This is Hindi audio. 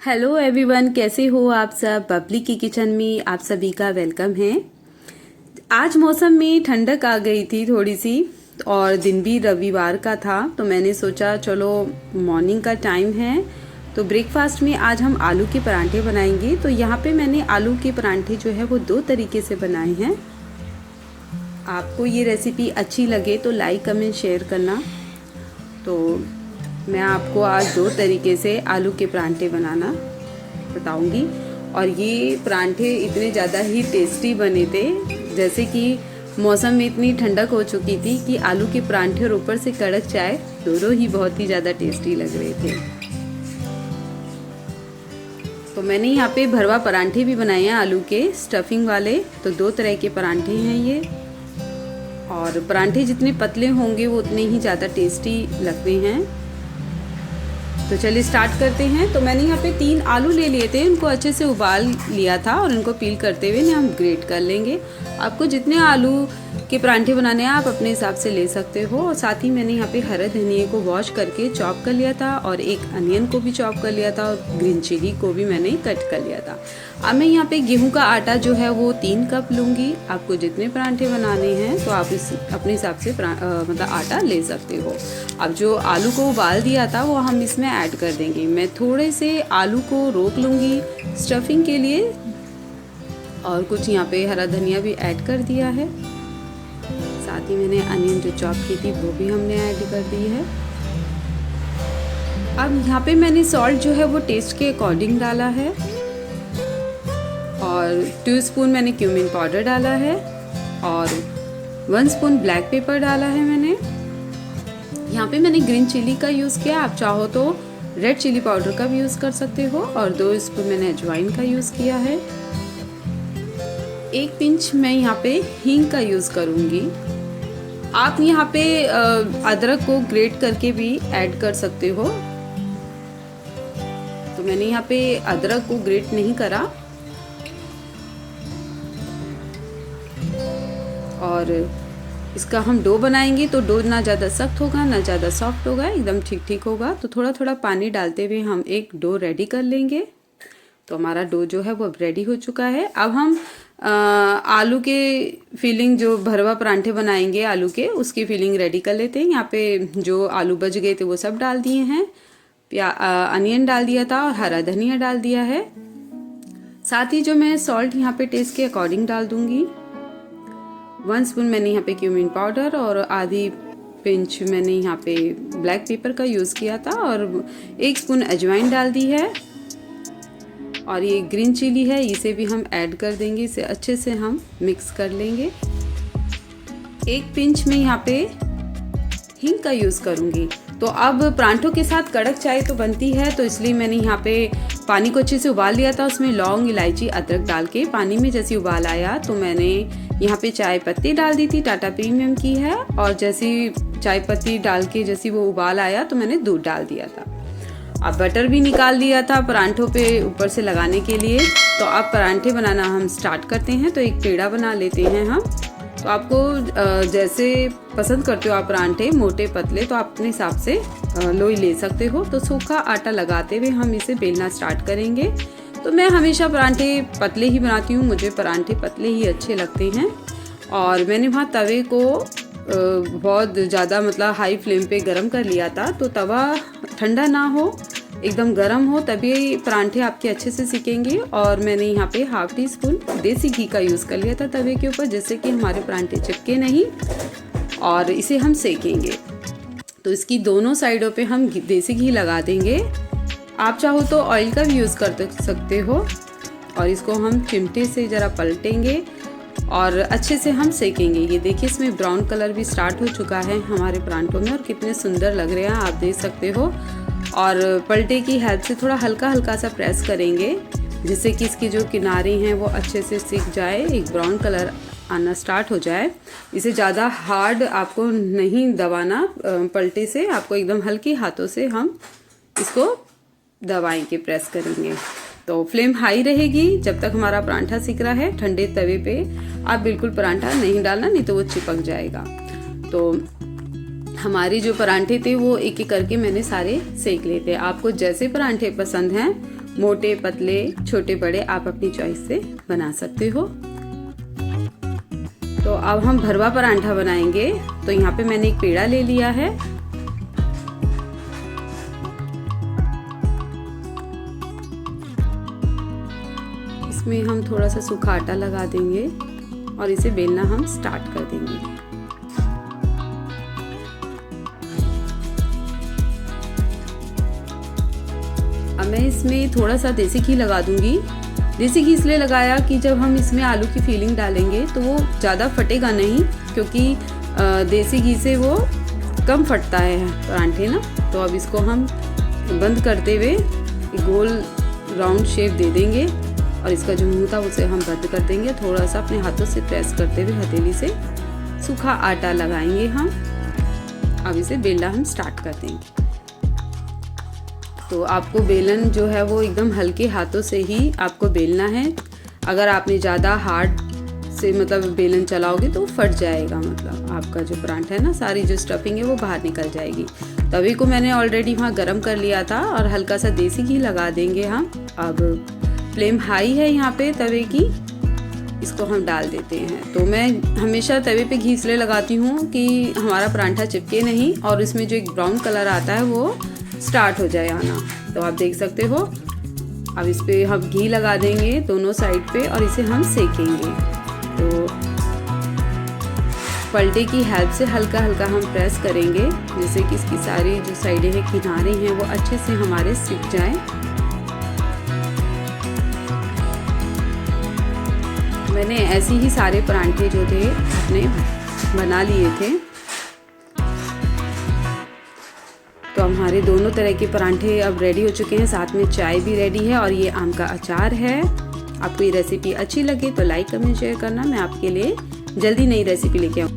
हेलो एवरीवन, कैसे हो आप सब। बबली की किचन में आप सभी का वेलकम है। आज मौसम में ठंडक आ गई थी थोड़ी सी और दिन भी रविवार का था, तो मैंने सोचा चलो मॉर्निंग का टाइम है तो ब्रेकफास्ट में आज हम आलू के परांठे बनाएंगे। तो यहाँ पे मैंने आलू के परांठे जो है वो 2 तरीके से बनाए हैं। आपको ये रेसिपी अच्छी लगे तो लाइक कमेंट शेयर करना। तो मैं आपको आज 2 तरीके से आलू के परांठे बनाना बताऊंगी और ये परांठे इतने ज़्यादा ही टेस्टी बने थे, जैसे कि मौसम में इतनी ठंडक हो चुकी थी कि आलू के परांठे और ऊपर से कड़क चाय, दोनों ही बहुत ही ज़्यादा टेस्टी लग रहे थे। तो मैंने यहाँ पे भरवा परांठे भी बनाए हैं आलू के स्टफिंग वाले। तो 2 तरह के परांठे हैं ये, और परांठे जितने पतले होंगे वो उतने ही ज़्यादा टेस्टी लगते हैं। तो चलिए स्टार्ट करते हैं। तो मैंने यहाँ पे 3 आलू ले लिए थे, उनको अच्छे से उबाल लिया था और उनको पील करते हुए हम ग्रेट कर लेंगे। आपको जितने आलू के परांठे बनाने हैं आप अपने हिसाब से ले सकते हो। और साथ ही मैंने यहाँ पे हरे धनिए को वॉश करके चॉप कर लिया था और एक अनियन को भी चॉप कर लिया था और ग्रीन चिली को भी मैंने कट कर लिया था। अब मैं यहाँ पे गेहूं का आटा जो है वो 3 कप लूँगी। आपको जितने परांठे बनाने हैं तो आप इस अपने हिसाब से मतलब आटा ले सकते हो। अब जो आलू को उबाल दिया था वो हम इसमें ऐड कर देंगे। मैं थोड़े से आलू को रोक लूँगी स्टफिंग के लिए और कुछ यहाँ पे हरा धनिया भी ऐड कर दिया है। साथ ही मैंने अनियन जो चॉप की थी वो भी हमने ऐड कर दी है। अब यहाँ पे मैंने सॉल्ट जो है वो टेस्ट के अकॉर्डिंग डाला है और 2 स्पून मैंने क्यूमिन पाउडर डाला है और 1 स्पून ब्लैक पेपर डाला है मैंने। यहाँ पे मैंने ग्रीन चिली का यूज़ किया, आप चाहो तो रेड चिली पाउडर का भी यूज़ कर सकते हो। और 2 स्पून मैंने अजवाइन का यूज़ किया है। 1 पिंच मैं यहाँ पे हींग का यूज़ करूँगी। आप यहाँ पे अदरक को ग्रेट करके भी ऐड कर सकते हो। तो मैंने यहाँ पे अदरक को ग्रेट नहीं करा। और इसका हम डो बनाएंगे तो डो ना ज़्यादा सख्त होगा ना ज़्यादा सॉफ्ट होगा, एकदम ठीक ठीक होगा। तो थोड़ा थोड़ा पानी डालते हुए हम एक डो रेडी कर लेंगे। तो हमारा डो जो है वो रेडी हो चुका है। अब हम आलू के फिलिंग जो भरवा परांठे बनाएंगे आलू के, उसकी फिलिंग रेडी कर लेते हैं। यहाँ पे जो आलू बच गए थे वो सब डाल दिए हैं, अनियन डाल दिया था और हरा धनिया डाल दिया है। साथ ही जो मैं सॉल्ट यहाँ पे टेस्ट के अकॉर्डिंग डाल दूंगी। 1 स्पून मैंने यहाँ पे क्यूमिन पाउडर और आधी पिंच मैंने यहाँ पे ब्लैक पेपर का यूज़ किया था और 1 स्पून अजवाइन डाल दी है। और ये ग्रीन चिली है, इसे भी हम ऐड कर देंगे। इसे अच्छे से हम मिक्स कर लेंगे। 1 पिंच में यहाँ पे हींग का यूज़ करूँगी। तो अब परांठों के साथ कड़क चाय तो बनती है, तो इसलिए मैंने यहाँ पे पानी को अच्छे से उबाल लिया था। उसमें लौंग, इलायची, अदरक डाल के पानी में जैसे उबाल आया तो मैंने यहाँ पे चाय पत्ती डाल दी थी, टाटा प्रीमियम की है। और जैसी चाय पत्ती डाल के जैसी वो उबाल आया तो मैंने दूध डाल दिया था। अब बटर भी निकाल दिया था परांठों पे ऊपर से लगाने के लिए। तो अब परांठे बनाना हम स्टार्ट करते हैं। तो एक पेड़ा बना लेते हैं हम। तो आपको जैसे पसंद करते हो आप परांठे, मोटे पतले, तो आप अपने हिसाब से लोई ले सकते हो। तो सूखा आटा लगाते हुए हम इसे बेलना स्टार्ट करेंगे। तो मैं हमेशा परांठे पतले ही बनाती हूँ, मुझे परांठे पतले ही अच्छे लगते हैं। और मैंने वहाँ तवे को बहुत ज़्यादा मतलब हाई फ्लेम पे गरम कर लिया था। तो तवा ठंडा ना हो, एकदम गरम हो, तभी परांठे आपके अच्छे से सिकेंगे। और मैंने यहाँ पे ½ टी स्पून देसी घी का यूज़ कर लिया था तवे के ऊपर, जिससे कि हमारे परांठे चिपके नहीं। और इसे हम सेकेंगे। तो इसकी दोनों साइडों पे हम देसी घी लगा देंगे। आप चाहो तो ऑयल का भी यूज़ कर सकते हो। और इसको हम चिमटे से ज़रा पलटेंगे और अच्छे से हम सेकेंगे। ये देखिए इसमें ब्राउन कलर भी स्टार्ट हो चुका है हमारे परांठों में और कितने सुंदर लग रहे हैं, आप देख सकते हो। और पलटे की हेल्प से थोड़ा हल्का हल्का सा प्रेस करेंगे, जिससे कि इसके जो किनारे हैं वो अच्छे से सिक जाए, एक ब्राउन कलर आना स्टार्ट हो जाए। इसे ज़्यादा हार्ड आपको नहीं दबाना पलटे से, आपको एकदम हल्की हाथों से हम इसको दबाएंगे, प्रेस करेंगे। तो फ्लेम हाई रहेगी जब तक हमारा परांठा सिक रहा है। ठंडे तवे पे आप बिल्कुल परांठा नहीं डालना, नहीं तो वो चिपक जाएगा। तो हमारे जो परांठे थे वो एक एक करके मैंने सारे सेक लिए थे। आपको जैसे परांठे पसंद हैं मोटे पतले छोटे बड़े आप अपनी चॉइस से बना सकते हो। तो अब हम भरवा परांठा बनाएंगे। तो यहाँ पे मैंने एक पेड़ा ले लिया है। इसमें हम थोड़ा सा सूखा आटा लगा देंगे और इसे बेलना हम स्टार्ट कर देंगे। अब मैं इसमें थोड़ा सा देसी घी लगा दूंगी। देसी घी इसलिए लगाया कि जब हम इसमें आलू की फीलिंग डालेंगे तो वो ज़्यादा फटेगा नहीं, क्योंकि देसी घी से वो कम फटता है परांठे ना। तो अब इसको हम बंद करते हुए गोल राउंड शेप दे देंगे और इसका जो मुंह था उसे हम बंद कर देंगे। थोड़ा सा अपने हाथों से प्रेस करते हुए हथेली से सूखा आटा लगाएंगे हम। अब इसे बेलना हम स्टार्ट कर देंगे। तो आपको बेलन जो है वो एकदम हल्के हाथों से ही आपको बेलना है। अगर आपने ज़्यादा हार्ड से मतलब बेलन चलाओगे तो फट जाएगा, मतलब आपका जो परांठा है ना सारी जो स्टफिंग है वो बाहर निकल जाएगी। तवे को मैंने ऑलरेडी वहाँ गरम कर लिया था और हल्का सा देसी घी लगा देंगे हम। अब फ्लेम हाई है यहाँ पे तवे की, इसको हम डाल देते हैं। तो मैं हमेशा तवे पे घी इसलिए लगाती हूँ कि हमारा परांठा चिपके नहीं और इसमें जो एक ब्राउन कलर आता है वो स्टार्ट हो जाए आना। तो आप देख सकते हो। अब इस पे हम घी लगा देंगे दोनों साइड पे और इसे हम सेकेंगे। तो पलटे की हेल्प से हल्का हल्का हम प्रेस करेंगे, जिससे कि इसकी सारी जो साइडें हैं किनारे हैं वो अच्छे से हमारे सिक जाएं। मैंने ऐसे ही सारे परांठे जो थे अपने बना लिए थे। तो हमारे दोनों तरह के परांठे अब रेडी हो चुके हैं, साथ में चाय भी रेडी है और ये आम का अचार है। आपको ये रेसिपी अच्छी लगे तो लाइक कमेंट शेयर करना। मैं आपके लिए जल्दी नई रेसिपी लेके आऊँ।